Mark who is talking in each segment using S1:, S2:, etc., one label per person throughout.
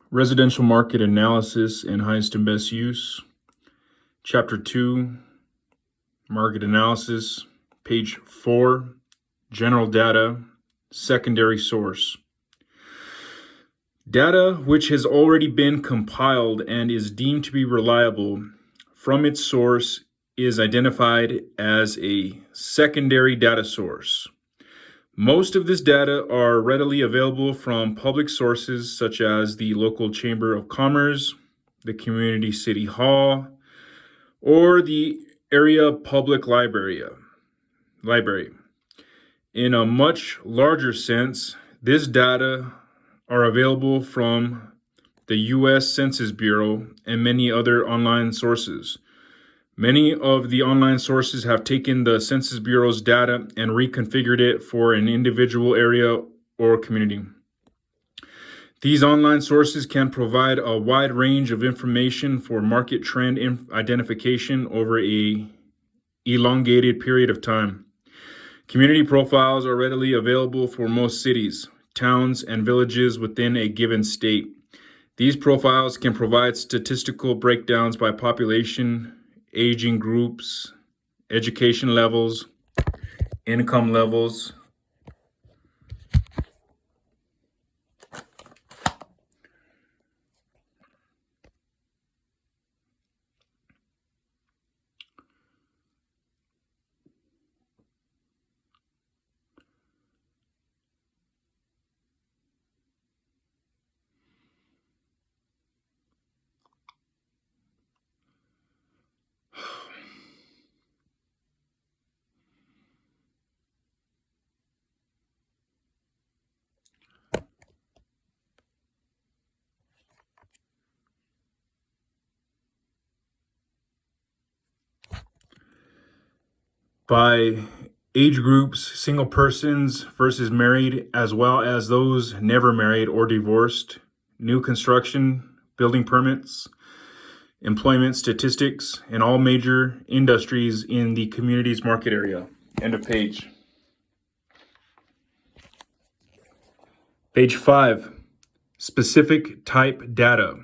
S1: Residential Market Analysis and Highest and Best Use. Chapter 2, Market Analysis. Page 4, General Data, Secondary Source. Data which has already been compiled and is deemed to be reliable from its source is identified as a secondary data source. Most of this data are readily available from public sources such as the local Chamber of Commerce, the community city hall, or the area public library. In a much larger sense, this data are available from the U.S. Census Bureau and many other online sources. Many of the online sources have taken the Census Bureau's data and reconfigured it for an individual area or community. These online sources can provide a wide range of information for market trend identification over an elongated period of time. Community profiles are readily available for most cities, towns, and villages within a given state. These profiles can provide statistical breakdowns by population, aging groups, education levels, income levels, by age groups, single persons versus married, as well as those never married or divorced, new construction, building permits, employment statistics, and all major industries in the community's market area. End of page. Page 5, specific type data.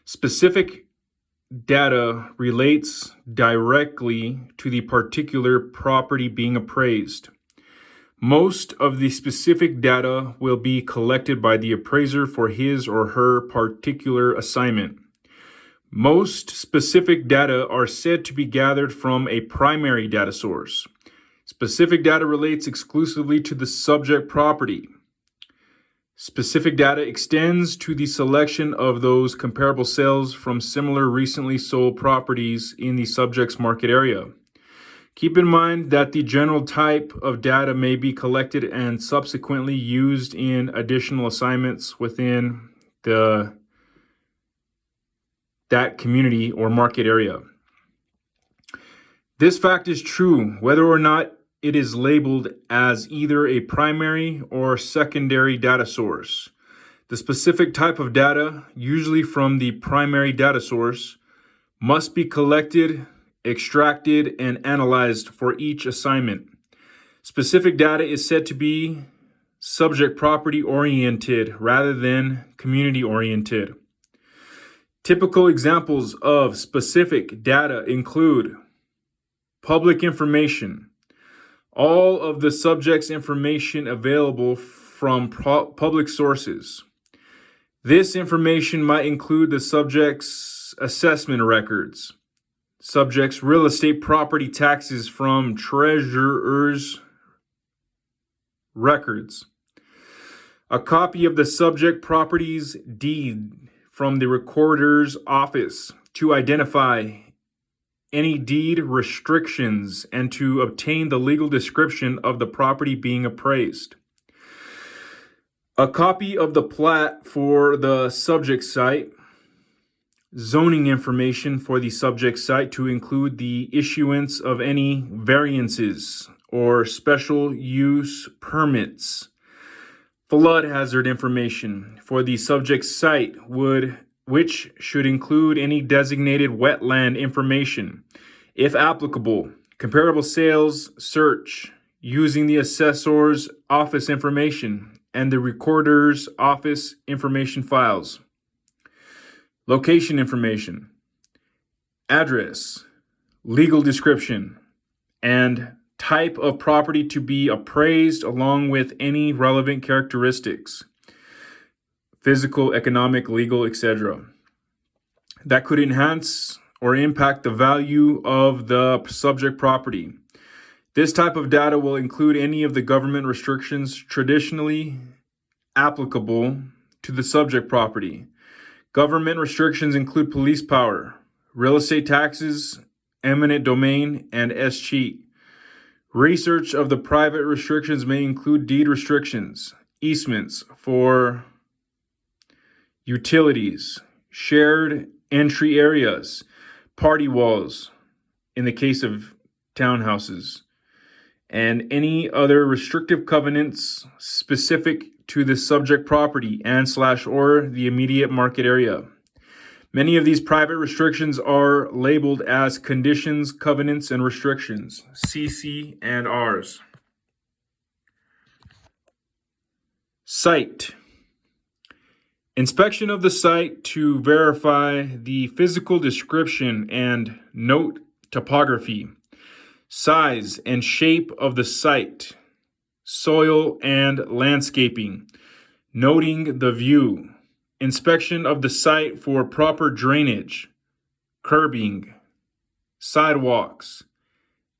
S1: Specific data relates directly to the particular property being appraised. Most of the specific data will be collected by the appraiser for his or her particular assignment. Most specific data are said to be gathered from a primary data source. Specific data relates exclusively to the subject property. Specific data extends to the selection of those comparable sales from similar recently sold properties in the subject's market area. Keep in mind that the general type of data may be collected and subsequently used in additional assignments within that community or market area. This fact is true whether or not it is labeled as either a primary or secondary data source. The specific type of data, usually from the primary data source, must be collected, extracted, and analyzed for each assignment. Specific data is said to be subject property oriented rather than community oriented. Typical examples of specific data include public information. All of the subject's information available from public sources. This information might include the subject's assessment records, subject's real estate property taxes from treasurer's records, a copy of the subject property's deed from the recorder's office to identify any deed restrictions and to obtain the legal description of the property being appraised. A copy of the plat for the subject site, zoning information for the subject site to include the issuance of any variances or special use permits, flood hazard information for the subject site which should include any designated wetland information, if applicable, comparable sales search using the assessor's office information and the recorder's office information files. location information, address, legal description, and type of property to be appraised along with any relevant characteristics, physical, economic, legal, etc., that could enhance or impact the value of the subject property. This type of data will include any of the government restrictions traditionally applicable to the subject property. Government restrictions include police power, real estate taxes, eminent domain, and escheat. Research of the private restrictions may include deed restrictions, easements for utilities, shared entry areas, party walls in the case of townhouses, and any other restrictive covenants specific to the subject property and/or the immediate market area. Many of these private restrictions are labeled as conditions, covenants, and restrictions, CC and Rs. Site. Inspection of the site to verify the physical description and note topography, size and shape of the site, soil and landscaping, noting the view, inspection of the site for proper drainage, curbing, sidewalks,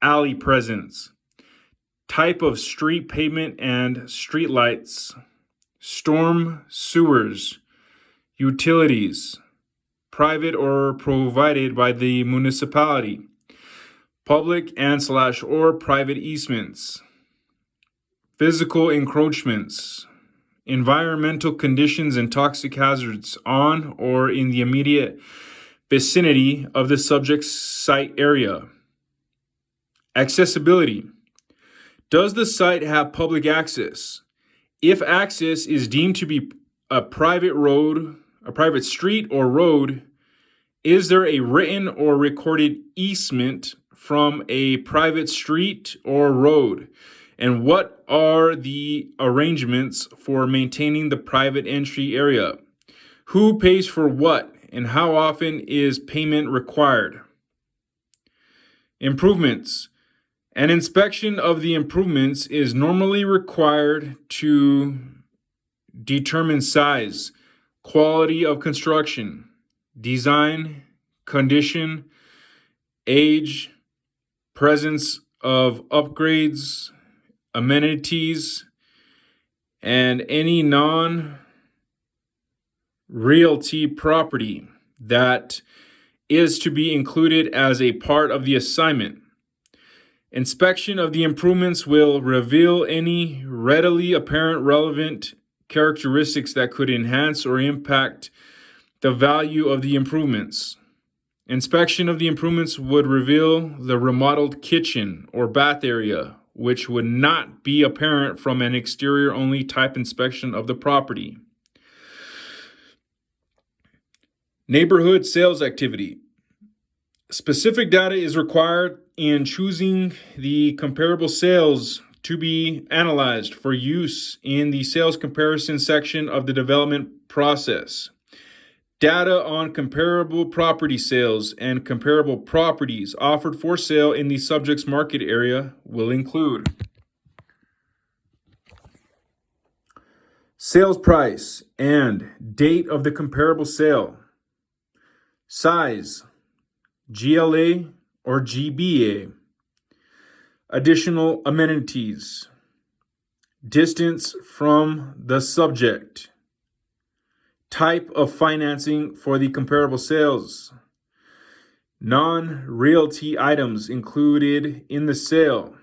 S1: alley presence, type of street pavement and street lights, storm sewers, utilities, private or provided by the municipality, public and/or private easements, physical encroachments, environmental conditions and toxic hazards on or in the immediate vicinity of the subject site area. Accessibility. Does the site have public access? If access is deemed to be a private road, a private street or road, is there a written or recorded easement from a private street or road? And what are the arrangements for maintaining the private entry area? Who pays for what, and how often is payment required? Improvements. An inspection of the improvements is normally required to determine size, quality of construction, design, condition, age, presence of upgrades, amenities, and any non-realty property that is to be included as a part of the assignment. Inspection of the improvements will reveal any readily apparent relevant characteristics that could enhance or impact the value of the improvements. Inspection of the improvements would reveal the remodeled kitchen or bath area, which would not be apparent from an exterior-only type inspection of the property. Neighborhood sales activity. Specific data is required in choosing the comparable sales to be analyzed for use in the sales comparison section of the development process. Data on comparable property sales and comparable properties offered for sale in the subject's market area will include sales price and date of the comparable sale, size, GLA or GBA, additional amenities, distance from the subject, type of financing for the comparable sales, non-realty items included in the sale.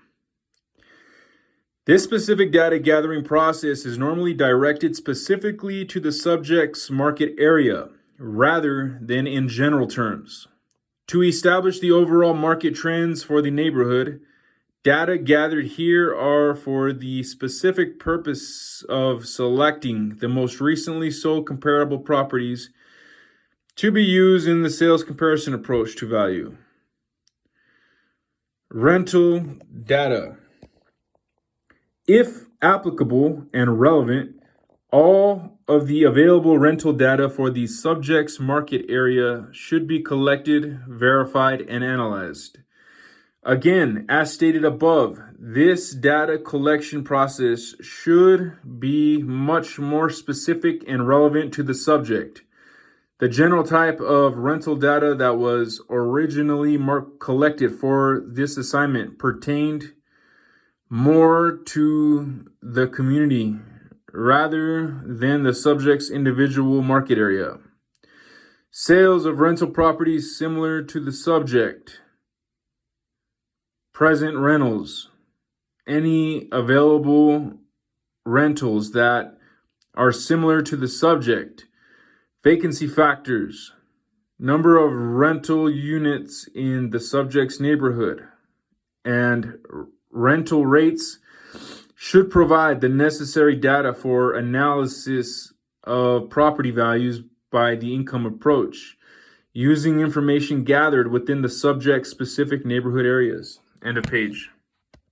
S1: This specific data gathering process is normally directed specifically to the subject's market area rather than in general terms. To establish the overall market trends for the neighborhood, data gathered here are for the specific purpose of selecting the most recently sold comparable properties to be used in the sales comparison approach to value. Rental data. If applicable and relevant, all of the available rental data for the subject's market area should be collected, verified, and analyzed. Again, as stated above, this data collection process should be much more specific and relevant to the subject. The general type of rental data that was originally collected for this assignment pertained more to the community rather than the subject's individual market area. Sales of rental properties similar to the subject. Present rentals. Any available rentals that are similar to the subject. Vacancy factors. Number of rental units in the subject's neighborhood. And rental rates should provide the necessary data for analysis of property values by the income approach, using information gathered within the subject's specific neighborhood areas. End of page.